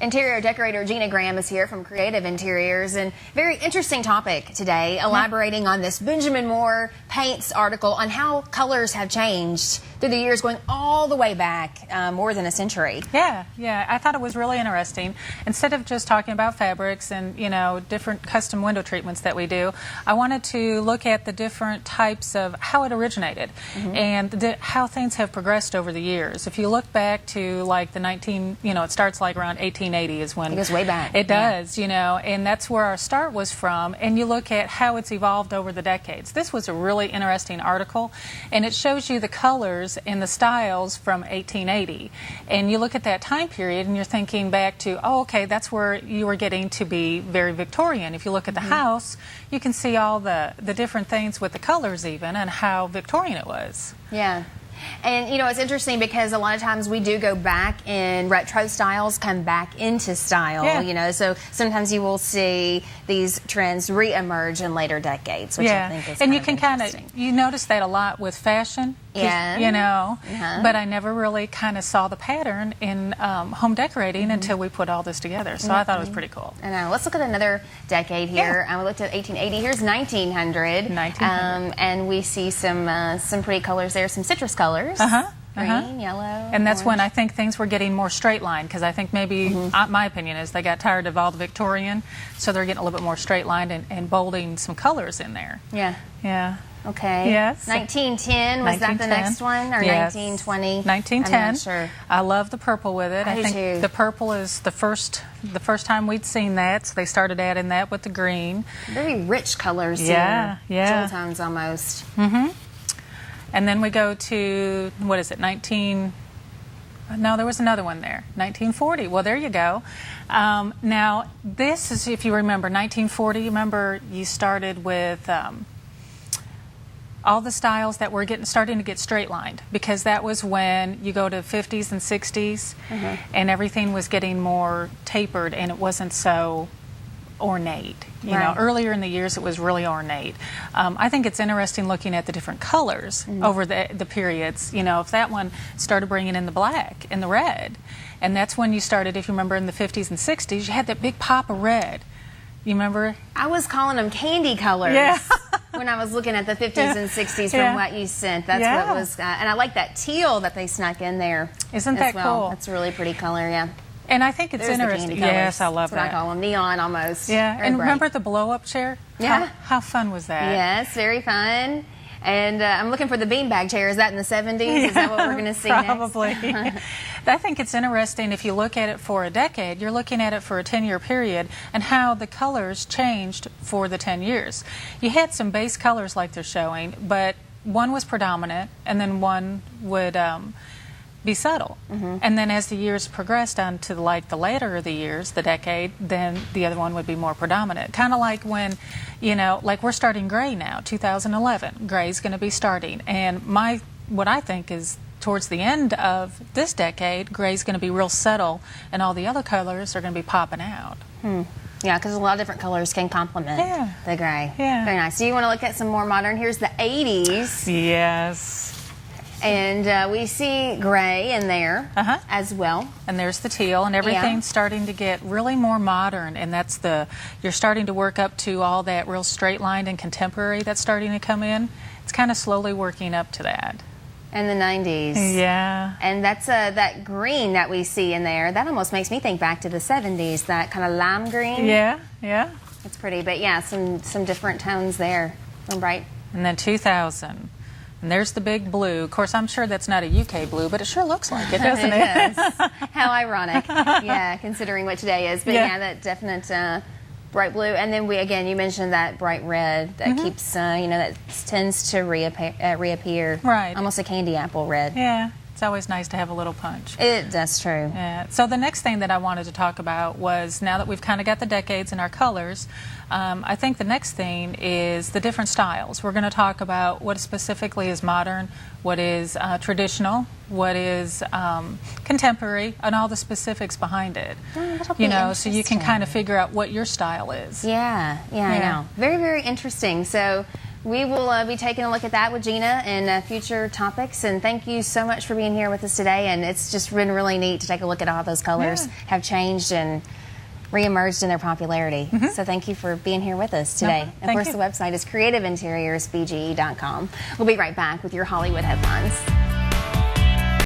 Interior decorator Gina Graham is here from Creative Interiors, and very interesting topic today, elaborating on this Benjamin Moore Paints article on how colors have changed through the years, going all the way back more than a century. Yeah, I thought it was really interesting. Instead of just talking about fabrics and, you know, different custom window treatments that we do, I wanted to look at the different types of how it originated and how things have progressed over the years. If you look back to like the it starts like around 1880 is when it goes way back. It does, you know, and that's where our start was from. And you look at how it's evolved over the decades. This was a really interesting article, and it shows you the colors and the styles from 1880. And you look at that time period and you're thinking back to, oh, okay, that's where you were getting to be very Victorian. If you look at the house, you can see all the different things with the colors even and how Victorian it was. Yeah. And, you know, it's interesting because a lot of times we do go back and retro styles come back into style, you know, so sometimes you will see these trends re-emerge in later decades, which I think is and you can you notice that a lot with fashion, you know, but I never really kind of saw the pattern in home decorating until we put all this together, so I thought it was pretty cool. I know. Let's look at another decade here. We looked at 1880. Here's 1900. And we see some pretty colors there, some citrus colors. Green, yellow, and that's when I think things were getting more straight line, because I think maybe, my opinion is they got tired of all the Victorian, so they're getting a little bit more straight lined and bolding some colors in there. Yeah. Okay. Yes. 1910, was that the next one? Or 1920? 1910. I'm not sure. I love the purple with it. I think do too. The purple is the first time we'd seen that, so they started adding that with the green. Very rich colors here. Jewel tones almost. And then we go to, what is it, no, there was another one there, 1940. Well, there you go. Now, this is, if you remember, 1940, remember you started with all the styles that were starting to get straight lined, because that was when you go to 50s and 60s and everything was getting more tapered and it wasn't so ornate. You know, earlier in the years it was really ornate. I think it's interesting looking at the different colors over the periods. You know, if that one started bringing in the black and the red, and that's when you started, if you remember, in the 50s and 60s, you had that big pop of red. You remember? I was calling them candy colors. When I was looking at the 50s and 60s from what you sent. That's what it was. And I like that teal that they snuck in there. Isn't that cool? That's a really pretty color, And I think it's interesting. Yes, I love that. That's what I call them, neon almost. And remember the blow-up chair? How fun was that? Yes, very fun. And I'm looking for the beanbag chair. Is that in the 70s? Is that what we're going to see probably. next? I think it's interesting if you look at it for a decade, you're looking at it for a 10-year period, and how the colors changed for the 10 years. You had some base colors like they're showing, but one was predominant, and then one would be subtle. And then as the years progressed on to like the later of the years, the decade, then the other one would be more predominant. Kind of like when, you know, like we're starting gray now, 2011. Gray's going to be starting. And what I think is towards the end of this decade, gray's going to be real subtle and all the other colors are going to be popping out. Yeah, because a lot of different colors can complement the gray. Very nice. So you want to look at some more modern. Here's the 80s. Yes. And we see gray in there as well. And there's the teal, and everything's starting to get really more modern, and that's you're starting to work up to all that real straight lined and contemporary that's starting to come in. It's kind of slowly working up to that. And the 90s. Yeah. And that's that green that we see in there. That almost makes me think back to the 70s, that kind of lime green. Yeah. It's pretty, but yeah, some different tones there. Some bright. And then 2000. And there's the big blue. Of course, I'm sure that's not a UK blue, but it sure looks like it, doesn't it? It does. How ironic. Considering what today is. But that definite bright blue. And then you mentioned that bright red that keeps, you know, that tends to reappear. Right. Almost a candy apple red. Yeah. It's always nice to have a little punch. That's true. Yeah. So the next thing that I wanted to talk about was, now that we've kind of got the decades and our colors, I think the next thing is the different styles. We're going to talk about what specifically is modern, what is traditional, what is contemporary, and all the specifics behind it. You know, so you can kind of figure out what your style is. I know. Very, very interesting. So We will be taking a look at that with Gina and future topics. And thank you so much for being here with us today. And it's just been really neat to take a look at how those colors have changed and reemerged in their popularity. So thank you for being here with us today. Of course, the website is creativeinteriorsbge.com. We'll be right back with your Hollywood headlines.